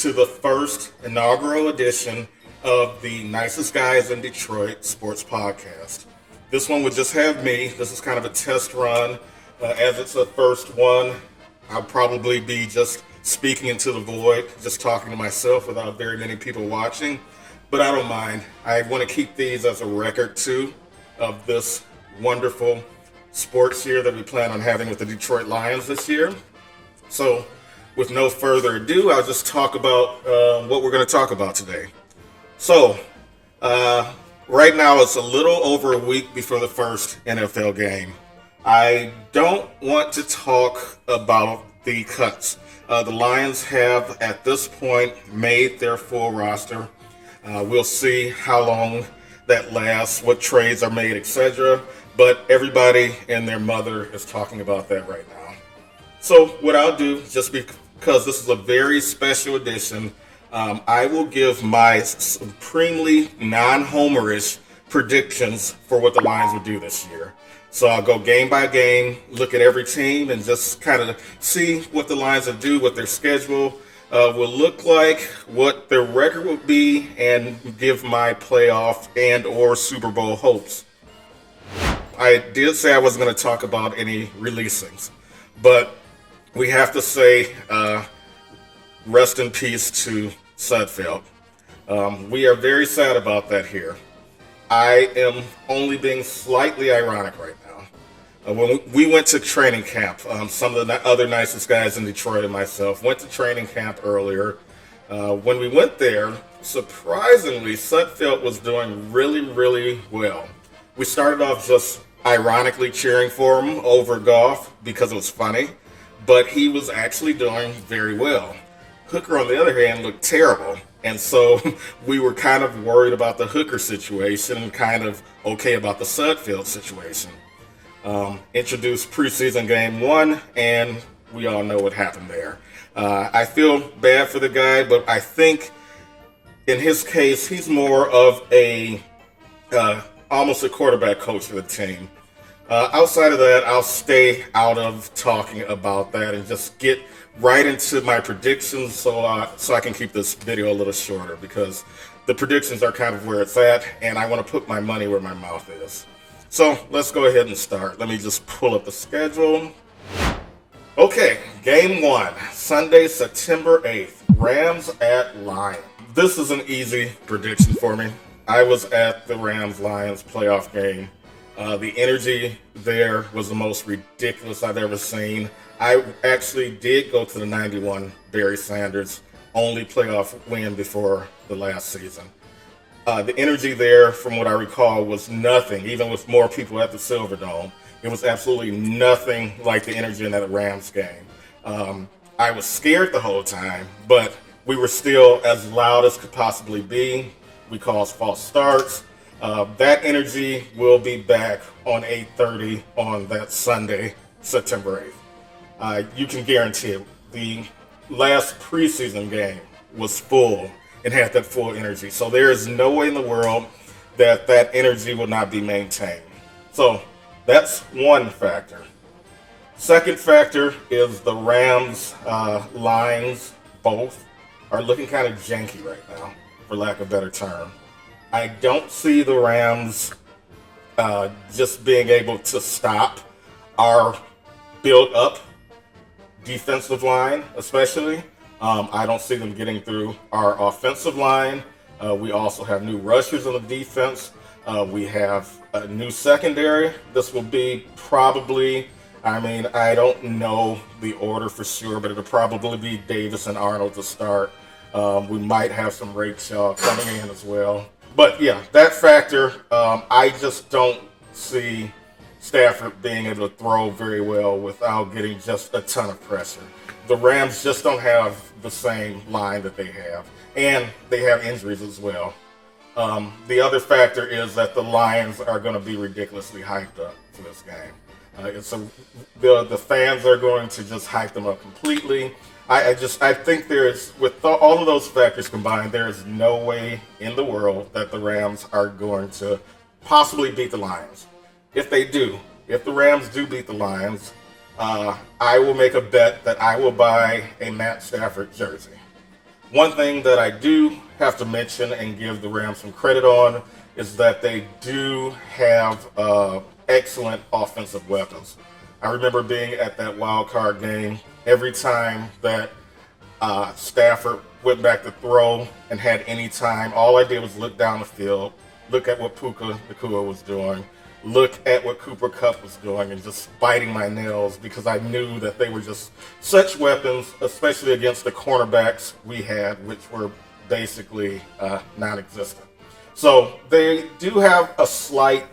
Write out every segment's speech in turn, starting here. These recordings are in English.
to the first inaugural edition of the Nicest Guys in Detroit Sports Podcast. This one would just have me. This is kind of a test run. As it's the first one, I'll probably be just speaking into the void, just talking to myself without very many people watching. But I don't mind. I want to keep these as a record, too, of this wonderful sports year that we plan on having with the Detroit Lions this year. So, with no further ado, I'll just talk about what we're going to talk about today. So, right now it's a little over a week before the first NFL game. I don't want to talk about the cuts. The Lions have, at this point, made their full roster. We'll see how long that lasts, what trades are made, etc. But everybody and their mother is talking about that right now. So what I'll do, just because this is a very special edition, I will give my supremely non-homerish predictions for what the Lions will do this year. So I'll go game by game, look at every team, and just kind of see what the Lions will do, what their schedule will look like, what their record will be, and give my playoff and or Super Bowl hopes. I did say I wasn't going to talk about any releasings, but we have to say rest in peace to Sudfeld. We are very sad about that here. I am only being slightly ironic right now. When we went to training camp, some of the other nicest guys in Detroit and myself went to training camp earlier. When we went there, surprisingly, Sudfeld was doing really, really well. We started off just ironically cheering for him over Goff because it was funny, but he was actually doing very well. Hooker, on the other hand, looked terrible. And so we were kind of worried about the Hooker situation and kind of okay about the Sudfeld situation. Introduced preseason game one, and we all know what happened there. I feel bad for the guy, but I think in his case, he's more of a almost a quarterback coach for the team. Outside of that, I'll stay out of talking about that and just get right into my predictions so I can keep this video a little shorter because the predictions are kind of where it's at, and I want to put my money where my mouth is. So let's go ahead and start. Let me just pull up the schedule. Okay, game one, Sunday, September 8th, Rams at Lions. This is an easy prediction for me. I was at the Rams-Lions playoff game. The energy there was the most ridiculous I've ever seen. I actually did go to the 91 Barry Sanders only playoff win before the last season. The energy there, from what I recall, was nothing, even with more people at the Silverdome. It was absolutely nothing like the energy in that Rams game. I was scared the whole time, but we were still as loud as could possibly be. We caused false starts. That energy will be back on 8:30 on that Sunday, September 8th. You can guarantee it. The last preseason game was full and had that full energy. So there is no way in the world that that energy will not be maintained. So that's one factor. Second factor is the Rams lines, both, are looking kind of janky right now, for lack of a better term. I don't see the Rams just being able to stop our build-up defensive line, especially. I don't see them getting through our offensive line. We also have new rushers on the defense. We have a new secondary. This will be probably, I don't know the order for sure, but it'll probably be Davis and Arnold to start. We might have some Rachel coming in as well. But yeah, that factor, I just don't see Stafford being able to throw very well without getting just a ton of pressure. The Rams just don't have the same line that they have, and they have injuries as well. The other factor is that the Lions are going to be ridiculously hyped up for this game. The fans are going to just hype them up completely. I think with all of those factors combined, there is no way in the world that the Rams are going to possibly beat the Lions. If the Rams do beat the Lions, I will make a bet that I will buy a Matt Stafford jersey. One thing that I do have to mention and give the Rams some credit on is that they do have excellent offensive weapons. I remember being at that wild card game. Every time that Stafford went back to throw and had any time, all I did was look down the field, look at what Puka Nacua was doing, look at what Cooper Kupp was doing, and just biting my nails because I knew that they were just such weapons, especially against the cornerbacks we had, which were basically non-existent. So they do have a slight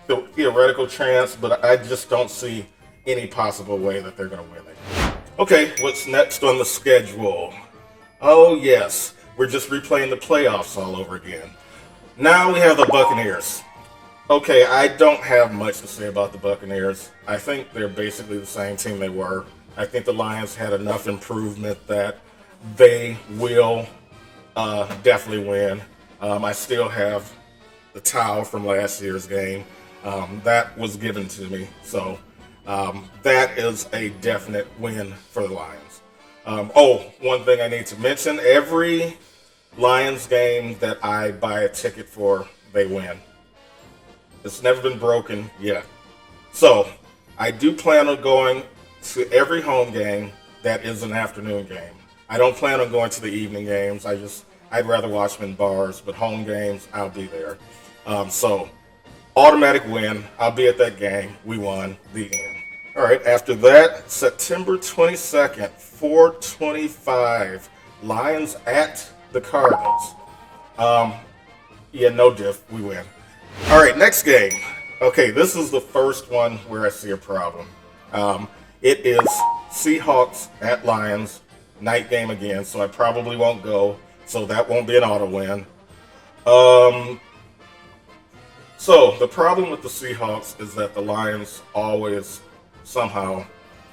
theoretical chance, but I just don't see any possible way that they're going to win it. Okay, what's next on the schedule? Oh yes, we're just replaying the playoffs all over again. Now we have the Buccaneers. Okay, I don't have much to say about the Buccaneers. I think they're basically the same team they were. I think the Lions had enough improvement that they will definitely win. I still have the towel from last year's game. That was given to me. So that is a definite win for the Lions. One thing I need to mention, every Lions game that I buy a ticket for, they win. It's never been broken yet. So I do plan on going to every home game that is an afternoon game. I don't plan on going to the evening games. I'd rather watch them in bars, but home games, I'll be there. So automatic win. I'll be at that game. We won. The end. All right, after that, September 22nd, 4:25, Lions at the Cardinals. No diff, we win. All right, next game. Okay, this is the first one where I see a problem. It is Seahawks at Lions, night game again, so I probably won't go, so that won't be an auto win. So the problem with the Seahawks is that the Lions always somehow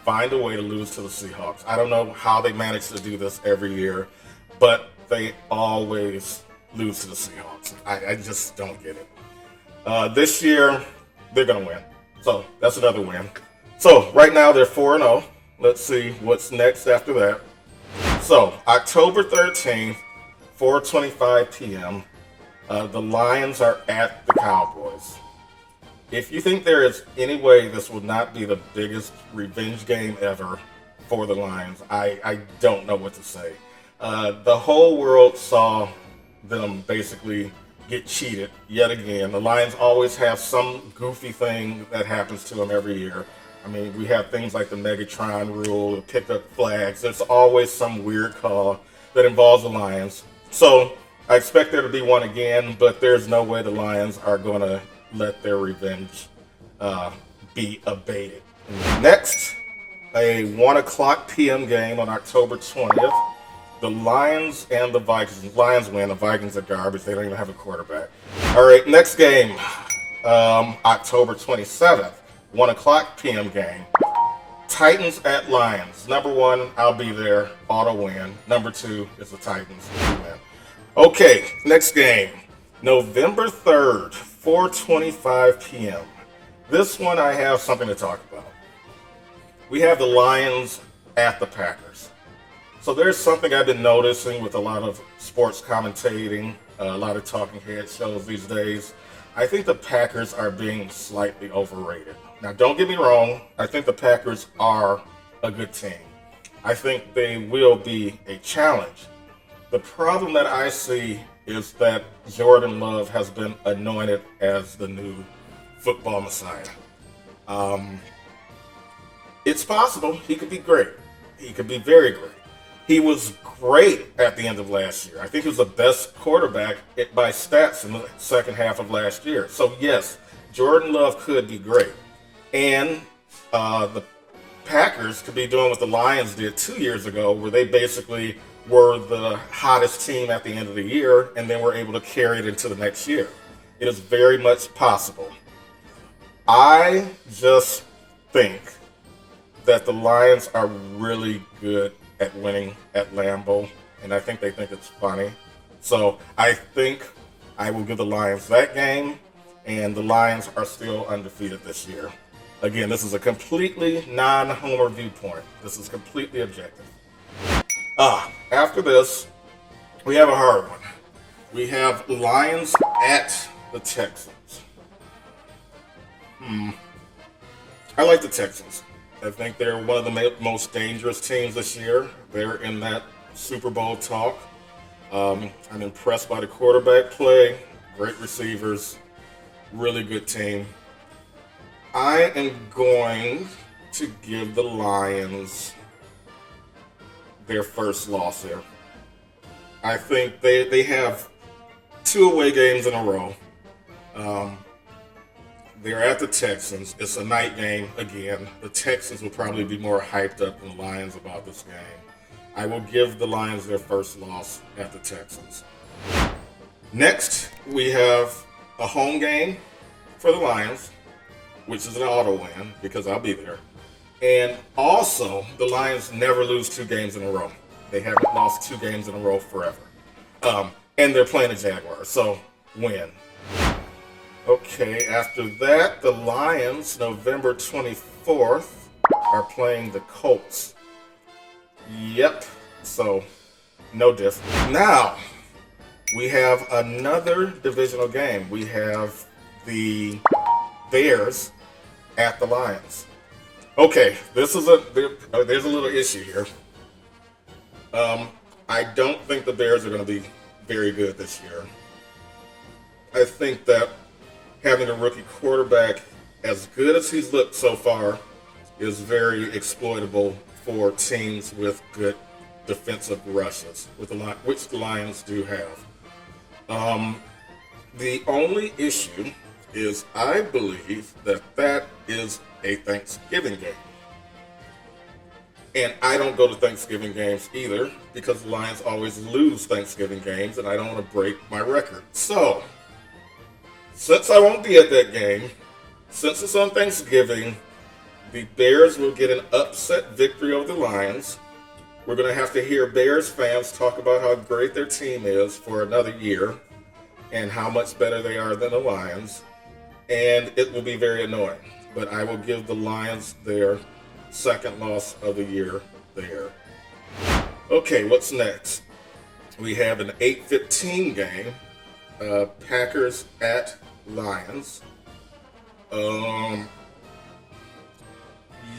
find a way to lose to the Seahawks. I don't know how they manage to do this every year, but they always lose to the Seahawks. I just don't get it. This year, they're going to win. So that's another win. So right now, they're 4-0. Let's see what's next after that. So October 13th, 4:25 p.m., the Lions are at the Cowboys. If you think there is any way this will not be the biggest revenge game ever for the Lions, I don't know what to say. The whole world saw them basically get cheated yet again. The Lions always have some goofy thing that happens to them every year. I mean, we have things like the Megatron rule, the pickup flags. There's always some weird call that involves the Lions. So I expect there to be one again, but there's no way the Lions are going to let their revenge be abated. Next, a 1 o'clock p.m. game on October 20th. The Lions and the Vikings. Lions win. The Vikings are garbage. They don't even have a quarterback. All right, next game, October 27th, 1 o'clock p.m. game. Titans at Lions. Number one, I'll be there. Auto win. Number two is the Titans. We win. Okay, next game, November 3rd, 4:25 p.m. This one I have something to talk about. We have the Lions at the Packers. So there's something I've been noticing with a lot of sports commentating, a lot of talking head shows these days. I think the Packers are being slightly overrated. Now, don't get me wrong. I think the Packers are a good team. I think they will be a challenge. The problem that I see is that Jordan Love has been anointed as the new football messiah. It's possible he could be great. He could be very great. He was great at the end of last year. I think he was the best quarterback by stats in the second half of last year. So yes, Jordan Love could be great. And the Packers could be doing what the Lions did 2 years ago, where they basically were the hottest team at the end of the year and then were able to carry it into the next year. It is very much possible. I just think that the Lions are really good at winning at Lambeau, and I think they think it's funny. So I think I will give the Lions that game, and the Lions are still undefeated this year. Again, this is a completely non-homer viewpoint. This is completely objective. After this, We have a hard one. We have Lions at the Texans. I like the Texans. I think they're one of the most dangerous teams this year. They're in that Super Bowl talk. I'm impressed by the quarterback play. Great receivers. Really good team. I am going to give the Lions their first loss here. I think they have 2 away games in a row. They're at the Texans. It's a night game again. The Texans will probably be more hyped up than the Lions about this game. I will give the Lions their first loss at the Texans. Next, we have a home game for the Lions, which is an auto win because I'll be there. And also, the Lions never lose 2 games in a row. They haven't lost 2 games in a row forever. And they're playing the Jaguars, so win. Okay, after that, the Lions, November 24th, are playing the Colts. Yep, so no difference. Now, we have another divisional game. We have the Bears at the Lions. Okay, there's a little issue here. I don't think the Bears are going to be very good this year. I think that having a rookie quarterback as good as he's looked so far is very exploitable for teams with good defensive rushes, which the Lions do have. The only issue is I believe that is a Thanksgiving game. And I don't go to Thanksgiving games either because the Lions always lose Thanksgiving games and I don't want to break my record. So, since I won't be at that game, since it's on Thanksgiving, the Bears will get an upset victory over the Lions. We're going to have to hear Bears fans talk about how great their team is for another year and how much better they are than the Lions. And it will be very annoying. But I will give the Lions their second loss of the year there. Okay, what's next? We have an 8:15 game. Packers at Lions.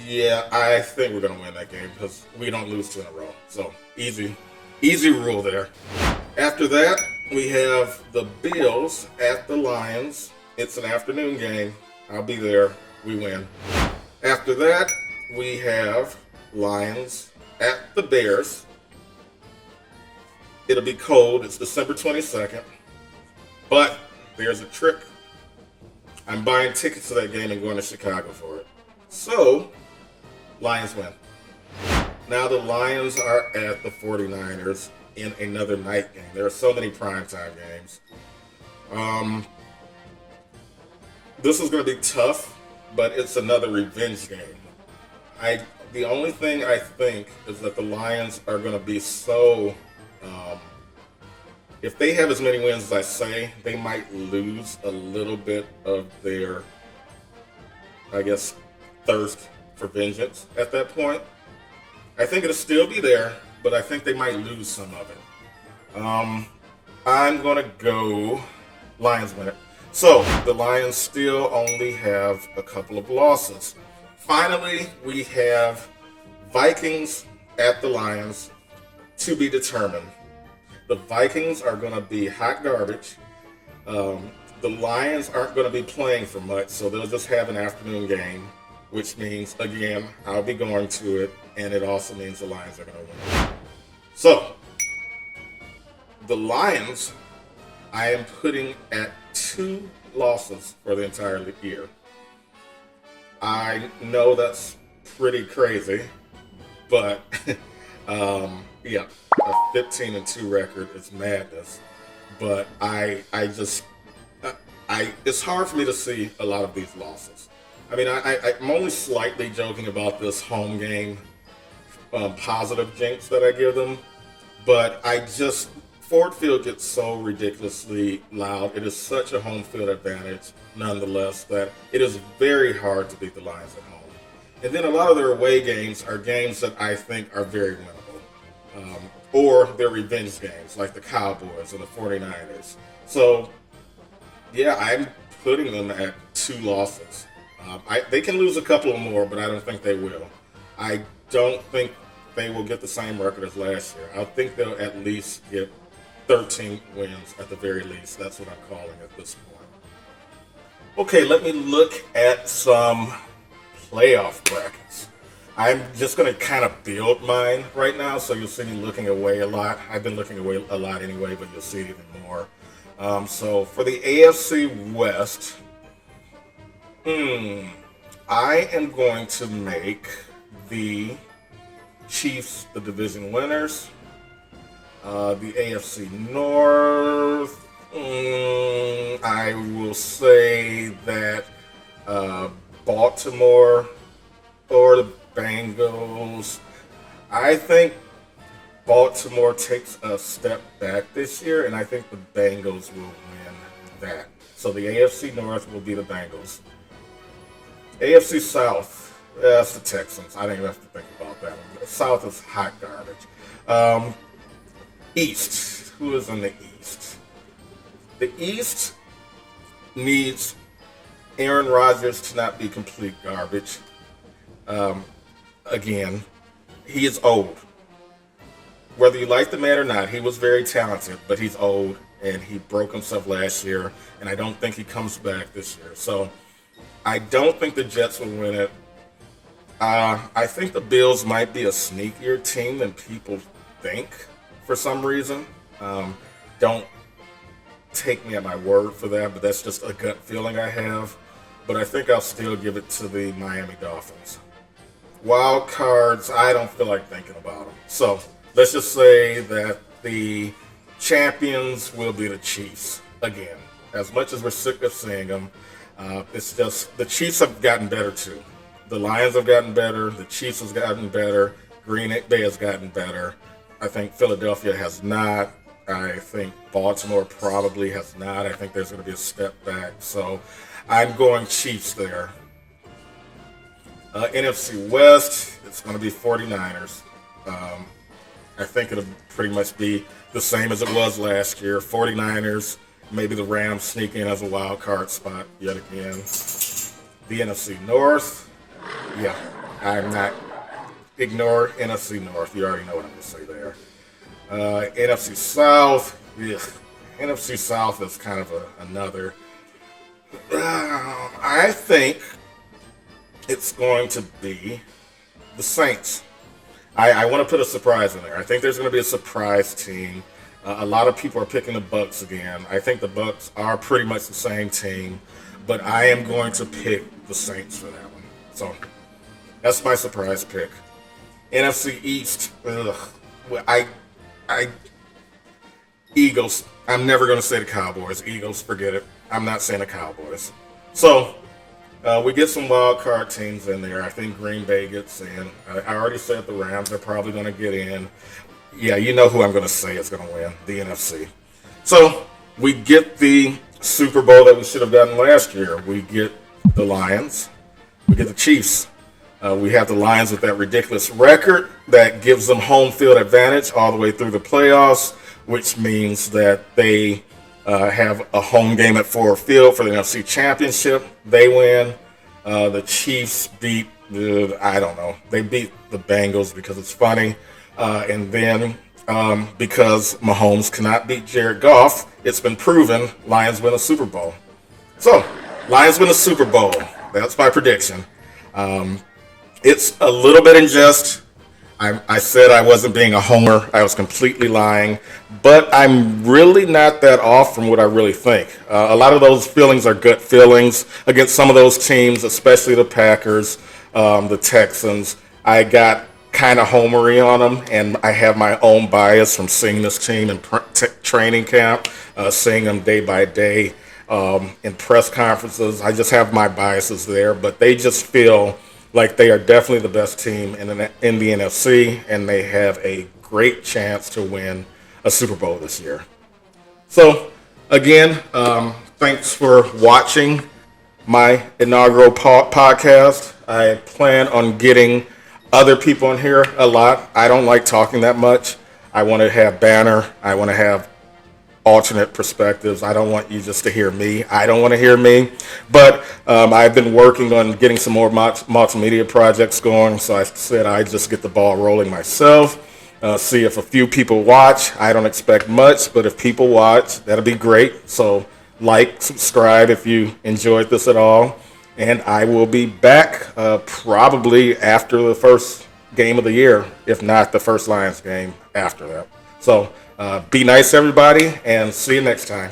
Yeah, I think we're going to win that game because we don't lose 2 in a row. So, easy rule there. After that, we have the Bills at the Lions. It's an afternoon game. I'll be there. We win. After that, we have Lions at the Bears. It'll be cold. It's December 22nd. But there's a trick. I'm buying tickets to that game and going to Chicago for it. So, Lions win. Now the Lions are at the 49ers in another night game. There are so many primetime games. This is going to be tough, but it's another revenge game. The only thing I think is that the Lions are going to be so... if they have as many wins as I say, they might lose a little bit of their, I guess, thirst for vengeance at that point. I think it'll still be there, but I think they might lose some of it. I'm going to go Lions win it. So, the Lions still only have a couple of losses. Finally, we have Vikings at the Lions to be determined. The Vikings are going to be hot garbage. The Lions aren't going to be playing for much, so they'll just have an afternoon game, which means, again, I'll be going to it, and it also means the Lions are going to win. So, the Lions, I am putting at 2 losses for the entire year. I know that's pretty crazy, but yeah, a 15-2 record is madness. But it's hard for me to see a lot of these losses. I mean, I'm only slightly joking about this home game positive jinx that I give them, but Ford Field gets so ridiculously loud. It is such a home field advantage, nonetheless, that it is very hard to beat the Lions at home. And then a lot of their away games are games that I think are very winnable. or their revenge games like the Cowboys and the 49ers. So, yeah, I'm putting them at 2 losses. They can lose a couple more, but I don't think they will. I don't think they will get the same record as last year. I think they'll at least get 13 wins at the very least. That's what I'm calling at this point. Okay, let me look at some playoff brackets. I'm just going to kind of build mine right now, so you'll see me looking away a lot. I've been looking away a lot anyway, but you'll see it even more. So for the AFC West, I am going to make the Chiefs the division winners. The AFC North, I will say that Baltimore or the Bengals. I think Baltimore takes a step back this year, and I think the Bengals will win that. So the AFC North will be the Bengals. AFC South, that's the Texans. I didn't even have to think about that one. The South is hot garbage. East, who is in the East? The East needs Aaron Rodgers to not be complete garbage. Again, he is old. Whether you like the man or not, he was very talented, but he's old, and he broke himself last year, and I don't think he comes back this year. So I don't think the Jets will win it. I think the Bills might be a sneakier team than people think for some reason. Don't take me at my word for that, but that's just a gut feeling I have. But I think I'll still give it to the Miami Dolphins. Wild cards, I don't feel like thinking about them. So let's just say that the champions will be the Chiefs again. As much as we're sick of seeing them, it's just the Chiefs have gotten better too. The Lions have gotten better. The Chiefs has gotten better. Green Bay has gotten better. I think Philadelphia has not. I think Baltimore probably has not. I think there's going to be a step back. So I'm going Chiefs there. NFC West, it's going to be 49ers. I think it'll pretty much be the same as it was last year. 49ers, maybe the Rams sneak in as a wild card spot yet again. The NFC North, yeah, I'm not. Ignore NFC North. You already know what I'm going to say there. NFC South, yeah. NFC South is kind of another. I think it's going to be the Saints. I want to put a surprise in there. I think there's going to be a surprise team. A lot of people are picking the Bucs again. I think the Bucs are pretty much the same team, but I am going to pick the Saints for that one. So that's my surprise pick. NFC East, Eagles. I'm never going to say the Cowboys. Eagles, forget it. I'm not saying the Cowboys. So we get some wild card teams in there. I think Green Bay gets in. I already said the Rams are probably going to get in. Yeah, you know who I'm going to say is going to win, the NFC. So we get the Super Bowl that we should have gotten last year. We get the Lions. We get the Chiefs. We have the Lions with that ridiculous record that gives them home field advantage all the way through the playoffs, which means that they have a home game at Ford Field for the NFC Championship. They win. The Chiefs beat, I don't know, they beat the Bengals because it's funny. And then because Mahomes cannot beat Jared Goff, it's been proven Lions win a Super Bowl. So, Lions win a Super Bowl. That's my prediction. It's a little bit unjust. I said I wasn't being a homer. I was completely lying. But I'm really not that off from what I really think. A lot of those feelings are gut feelings against some of those teams, especially the Packers, the Texans. I got kind of homery on them, and I have my own bias from seeing this team in training camp, seeing them day by day in press conferences. I just have my biases there, but they just feel like they are definitely the best team in the NFC, and they have a great chance to win a Super Bowl this year. So, again, thanks for watching my inaugural podcast. I plan on getting other people in here a lot. I don't like talking that much. I want to have banner. I want to have alternate perspectives. I don't want you just to hear me. I don't want to hear me. But I've been working on getting some more multimedia projects going. So I said I just get the ball rolling myself. See if a few people watch. I don't expect much, but if people watch, that'll be great. So like, subscribe if you enjoyed this at all. And I will be back probably after the first game of the year, if not the first Lions game after that. So be nice, everybody, and see you next time.